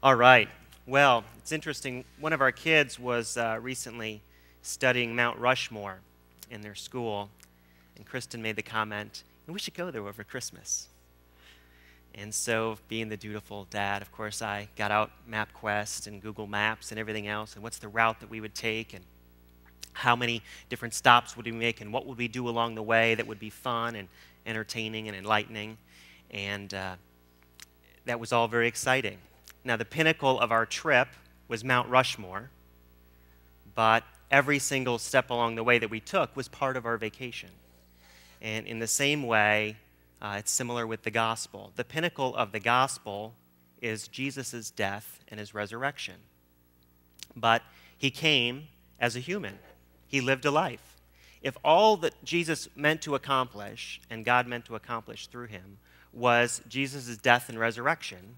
All right. Well, it's interesting. One of our kids was recently studying Mount Rushmore in their school, and Kristen made the comment, we should go there over Christmas. And so, being the dutiful dad, of course, I got out MapQuest and Google Maps and everything else, and what's the route that we would take, and how many different stops would we make, and what would we do along the way that would be fun and entertaining and enlightening. And that was all very exciting. Now, the pinnacle of our trip was Mount Rushmore, but every single step along the way that we took was part of our vacation. And in the same way, it's similar with the gospel. The pinnacle of the gospel is Jesus' death and his resurrection. But he came as a human. He lived a life. If all that Jesus meant to accomplish, and God meant to accomplish through him, was Jesus' death and resurrection,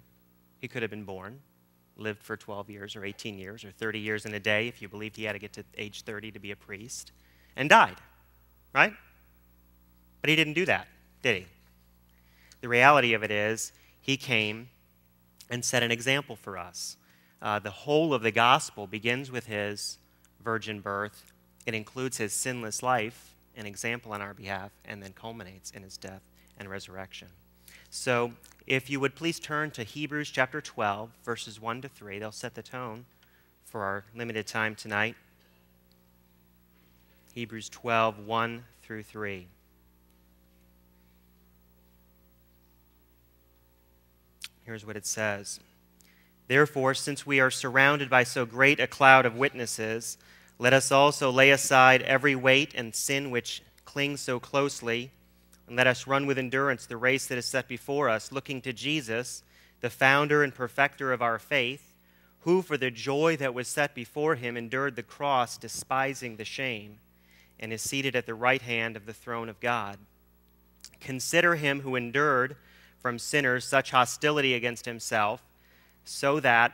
he could have been born, lived for 12 years or 18 years or 30 years in a day if you believed he had to get to age 30 to be a priest, and died, right? But he didn't do that, did he? The reality of it is he came and set an example for us. The whole of the gospel begins with his virgin birth. It includes his sinless life, an example on our behalf, and then culminates in his death and resurrection. So if you would please turn to Hebrews chapter 12, verses 1 to 3. They'll set the tone for our limited time tonight. Hebrews 12, 1 through 3. Here's what it says. Therefore, since we are surrounded by so great a cloud of witnesses, let us also lay aside every weight and sin which clings so closely, and let us run with endurance the race that is set before us, looking to Jesus, the founder and perfecter of our faith, who for the joy that was set before him endured the cross, despising the shame, and is seated at the right hand of the throne of God. Consider him who endured from sinners such hostility against himself, so that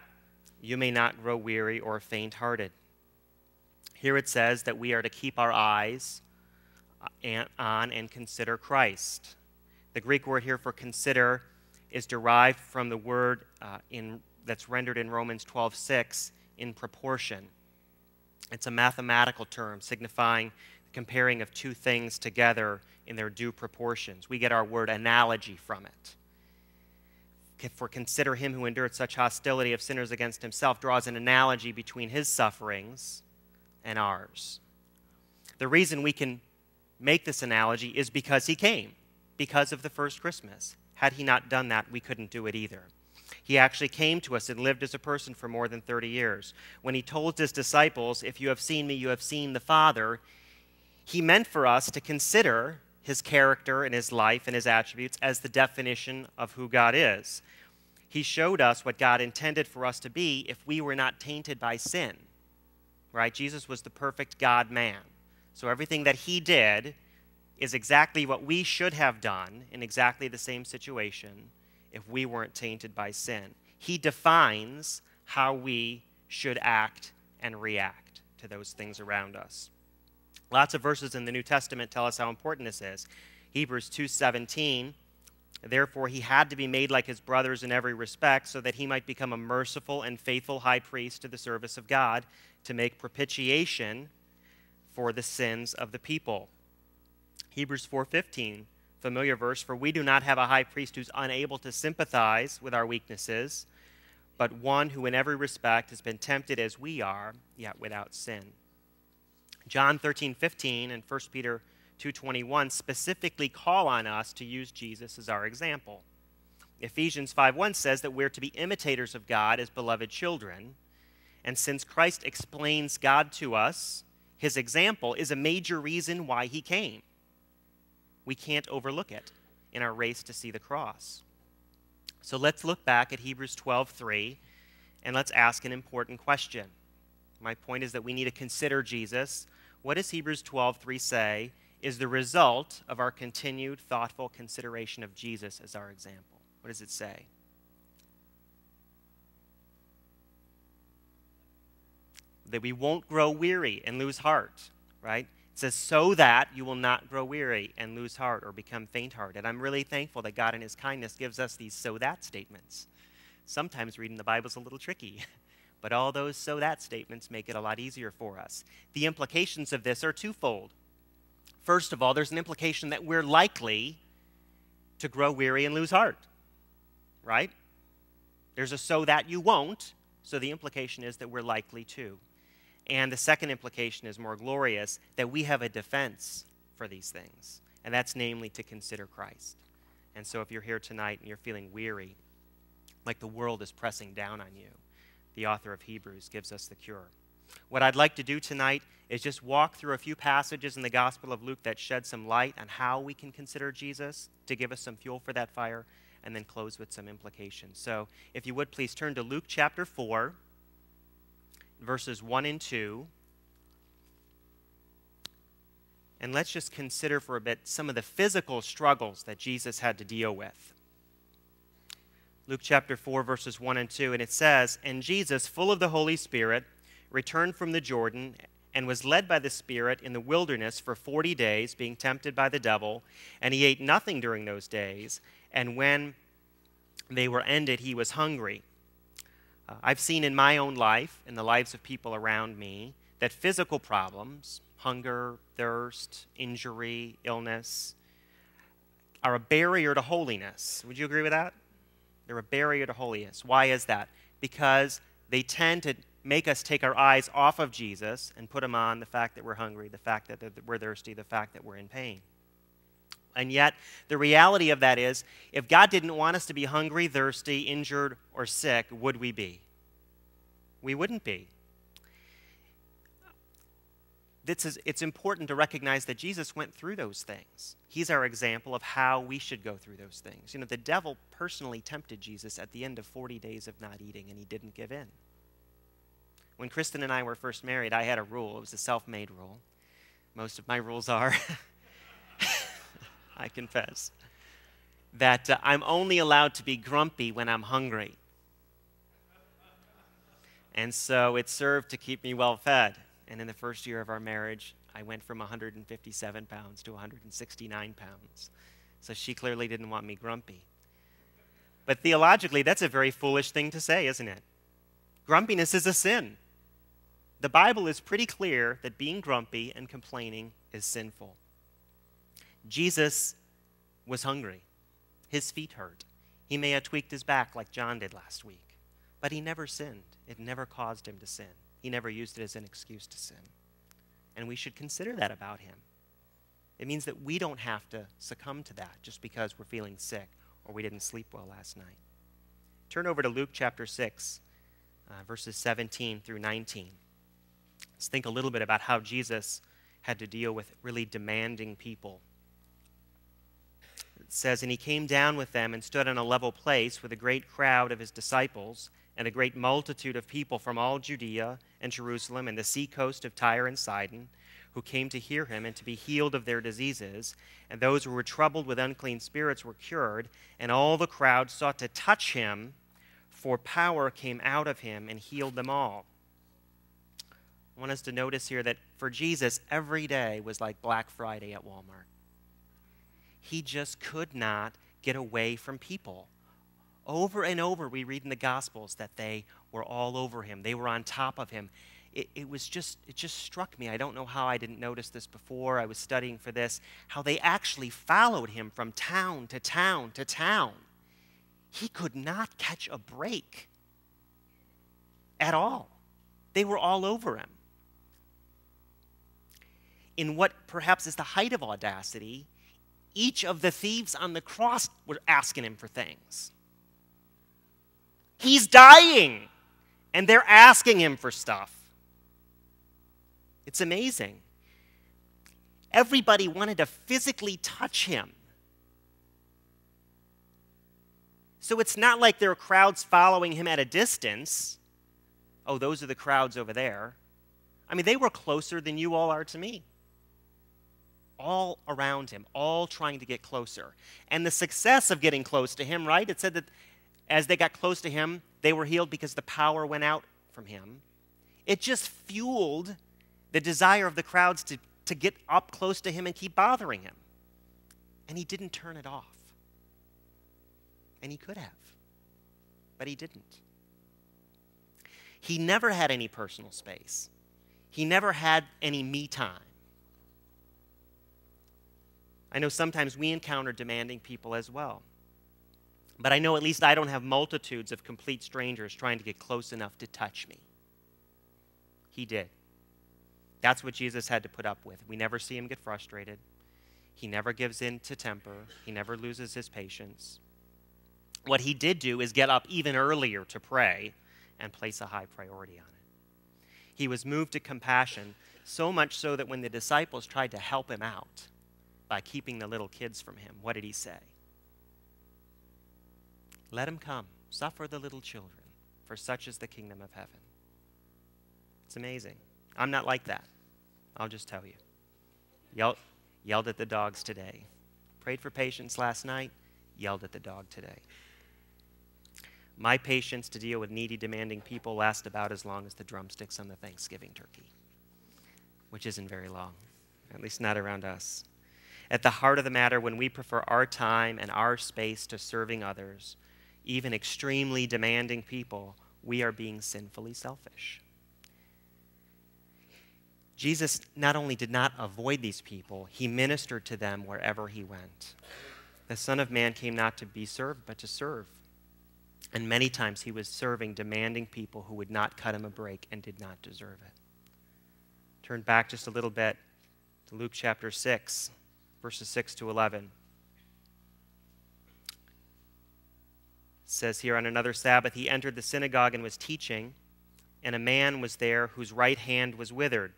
you may not grow weary or faint-hearted. Here it says that we are to keep our eyes on and consider Christ. The Greek word here for consider is derived from the word that's rendered in Romans 12:6, in proportion. It's a mathematical term signifying the comparing of two things together in their due proportions. We get our word analogy from it. For consider him who endured such hostility of sinners against himself draws an analogy between his sufferings and ours. The reason we can make this analogy is because he came, because of the first Christmas. Had he not done that, we couldn't do it either. He actually came to us and lived as a person for more than 30 years. When he told his disciples, if you have seen me, you have seen the Father, he meant for us to consider his character and his life and his attributes as the definition of who God is. He showed us what God intended for us to be if we were not tainted by sin. Right? Jesus was the perfect God-man. So everything that he did is exactly what we should have done in exactly the same situation if we weren't tainted by sin. He defines how we should act and react to those things around us. Lots of verses in the New Testament tell us how important this is. Hebrews 2:17, therefore he had to be made like his brothers in every respect so that he might become a merciful and faithful high priest to the service of God to make propitiation for the sins of the people. Hebrews 4:15, familiar verse, for we do not have a high priest who's unable to sympathize with our weaknesses, but one who in every respect has been tempted as we are, yet without sin. John 13:15 and 1 Peter 2:21 specifically call on us to use Jesus as our example. Ephesians 5:1 says that we're to be imitators of God as beloved children, and since Christ explains God to us, his example is a major reason why he came. We can't overlook it in our race to see the cross. So let's look back at Hebrews 12:3 and let's ask an important question. My point is that we need to consider Jesus. What does Hebrews 12:3 say is the result of our continued thoughtful consideration of Jesus as our example? What does it say? That we won't grow weary and lose heart, right? It says, so that you will not grow weary and lose heart or become faint-hearted. I'm really thankful that God in his kindness gives us these so that statements Sometimes reading the Bible is a little tricky, but all those so that statements make it a lot easier for us. The implications of this are twofold. First of all, there's an implication that we're likely to grow weary and lose heart, right? There's a so that you won't, so the implication is that we're likely to. And the second implication is more glorious, that we have a defense for these things, and that's namely to consider Christ. And so if you're here tonight and you're feeling weary, like the world is pressing down on you, the author of Hebrews gives us the cure. What I'd like to do tonight is just walk through a few passages in the Gospel of Luke that shed some light on how we can consider Jesus to give us some fuel for that fire, and then close with some implications. So if you would please turn to Luke chapter 4, verses 1 and 2. And let's just consider for a bit some of the physical struggles that Jesus had to deal with. Luke chapter 4, verses 1 and 2, and it says, "And Jesus, full of the Holy Spirit, returned from the Jordan and was led by the Spirit in the wilderness for 40 days, being tempted by the devil. And he ate nothing during those days, and when they were ended, he was hungry." I've seen in my own life, in the lives of people around me, that physical problems, hunger, thirst, injury, illness, are a barrier to holiness. Would you agree with that? They're a barrier to holiness. Why is that? Because they tend to make us take our eyes off of Jesus and put them on the fact that we're hungry, the fact that we're thirsty, the fact that we're in pain. And yet, the reality of that is, if God didn't want us to be hungry, thirsty, injured, or sick, would we be? We wouldn't be. It's important to recognize that Jesus went through those things. He's our example of how we should go through those things. You know, the devil personally tempted Jesus at the end of 40 days of not eating, and he didn't give in. When Kristen and I were first married, I had a rule. It was a self-made rule. Most of my rules are, I confess, that I'm only allowed to be grumpy when I'm hungry. And so it served to keep me well fed. And in the first year of our marriage, I went from 157 pounds to 169 pounds. So she clearly didn't want me grumpy. But theologically, that's a very foolish thing to say, isn't it? Grumpiness is a sin. The Bible is pretty clear that being grumpy and complaining is sinful. Jesus was hungry. His feet hurt. He may have tweaked his back like John did last week. But he never sinned. It never caused him to sin. He never used it as an excuse to sin. And we should consider that about him. It means that we don't have to succumb to that just because we're feeling sick or we didn't sleep well last night. Turn over to Luke chapter 6, verses 17 through 19. Let's think a little bit about how Jesus had to deal with really demanding people. It says, "And he came down with them and stood on a level place with a great crowd of his disciples and a great multitude of people from all Judea and Jerusalem and the seacoast of Tyre and Sidon, who came to hear him and to be healed of their diseases. And those who were troubled with unclean spirits were cured, and all the crowd sought to touch him, for power came out of him and healed them all." I want us to notice here that for Jesus, every day was like Black Friday at Walmart. He just could not get away from people. Over and over, we read in the Gospels that they were all over him. They were on top of him. It just struck me. I don't know how I didn't notice this before. I was studying for this, how they actually followed him from town to town to town. He could not catch a break at all. They were all over him. In what perhaps is the height of audacity, each of the thieves on the cross were asking him for things. He's dying, and they're asking him for stuff. It's amazing. Everybody wanted to physically touch him. So it's not like there are crowds following him at a distance. Oh, those are the crowds over there. I mean, they were closer than you all are to me. All around him, all trying to get closer. And the success of getting close to him, right? It said that as they got close to him, they were healed because the power went out from him. It just fueled the desire of the crowds to get up close to him and keep bothering him. And he didn't turn it off. And he could have. but he didn't. He never had any personal space. He never had any me time. I know sometimes we encounter demanding people as well. But I know at least I don't have multitudes of complete strangers trying to get close enough to touch me. He did. That's what Jesus had to put up with. We never see him get frustrated. He never gives in to temper. He never loses his patience. What he did do is get up even earlier to pray and place a high priority on it. He was moved to compassion, so much so that when the disciples tried to help him out by keeping the little kids from him, what did he say? Let him come, suffer the little children, for such is the kingdom of heaven. It's amazing. I'm not like that. I'll just tell you. Yelled at the dogs today. Prayed for patience last night, yelled at the dog today. My patience to deal with needy, demanding people lasts about as long as the drumsticks on the Thanksgiving turkey, which isn't very long, at least not around us. At the heart of the matter, when we prefer our time and our space to serving others, even extremely demanding people, we are being sinfully selfish. Jesus not only did not avoid these people, he ministered to them wherever he went. The Son of Man came not to be served, but to serve. And many times he was serving demanding people who would not cut him a break and did not deserve it. Turn back just a little bit to Luke chapter 6, verses 6 to 11. It says here, on another Sabbath, he entered the synagogue and was teaching, and a man was there whose right hand was withered.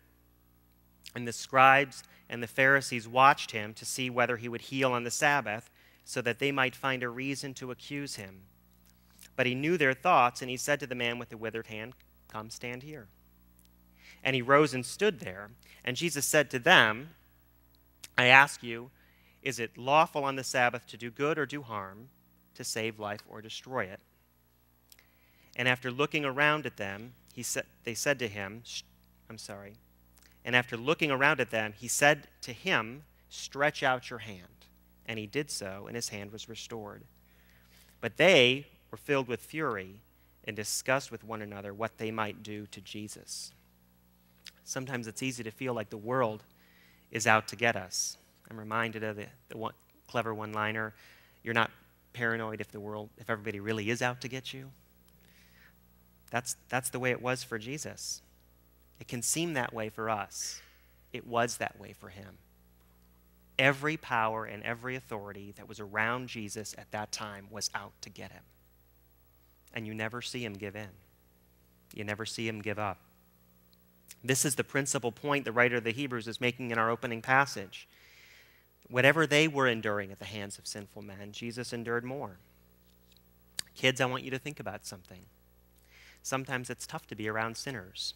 And the scribes and the Pharisees watched him to see whether he would heal on the Sabbath, so that they might find a reason to accuse him. But he knew their thoughts, and he said to the man with the withered hand, "Come, stand here." And he rose and stood there. And Jesus said to them, "I ask you, is it lawful on the Sabbath to do good or do harm, to save life or destroy it?" And after looking around at them, he said to him, "Stretch out your hand." And he did so, and his hand was restored. But they were filled with fury and discussed with one another what they might do to Jesus. Sometimes it's easy to feel like the world is out to get us. I'm reminded of the clever one-liner, "You're not paranoid if everybody really is out to get you." That's the way it was for Jesus. It can seem that way for us. It was that way for him. Every power and every authority that was around Jesus at that time was out to get him. And you never see him give in. You never see him give up. This is the principal point the writer of the Hebrews is making in our opening passage. Whatever they were enduring at the hands of sinful men, Jesus endured more. Kids, I want you to think about something. Sometimes it's tough to be around sinners.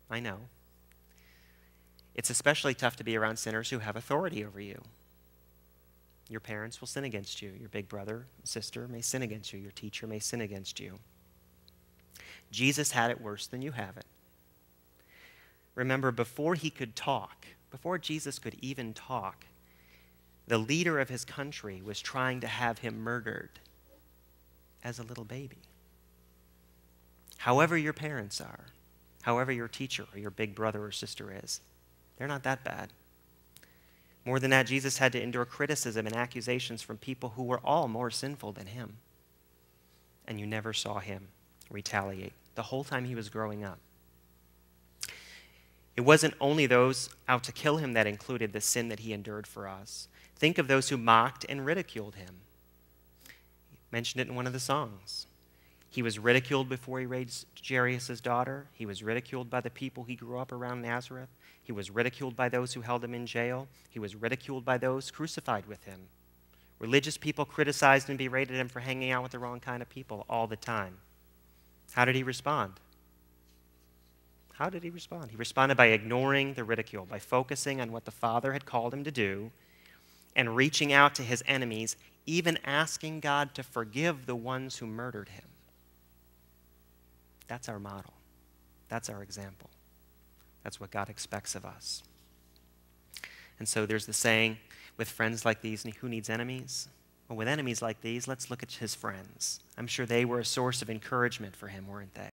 I know. It's especially tough to be around sinners who have authority over you. Your parents will sin against you. Your big brother, sister may sin against you. Your teacher may sin against you. Jesus had it worse than you have it. Remember, before Jesus could even talk, the leader of his country was trying to have him murdered as a little baby. However your parents are, however your teacher or your big brother or sister is, they're not that bad. More than that, Jesus had to endure criticism and accusations from people who were all more sinful than him. And you never saw him retaliate the whole time he was growing up. It wasn't only those out to kill him that included the sin that he endured for us. Think of those who mocked and ridiculed him. He mentioned it in one of the songs. He was ridiculed before he raised Jairus' daughter. He was ridiculed by the people he grew up around Nazareth. He was ridiculed by those who held him in jail. He was ridiculed by those crucified with him. Religious people criticized and berated him for hanging out with the wrong kind of people all the time. How did he respond? He responded by ignoring the ridicule, by focusing on what the Father had called him to do, and reaching out to his enemies, even asking God to forgive the ones who murdered him. That's our model. That's our example. That's what God expects of us. And so there's the saying, with friends like these, who needs enemies? Well, with enemies like these, let's look at his friends. I'm sure they were a source of encouragement for him, weren't they?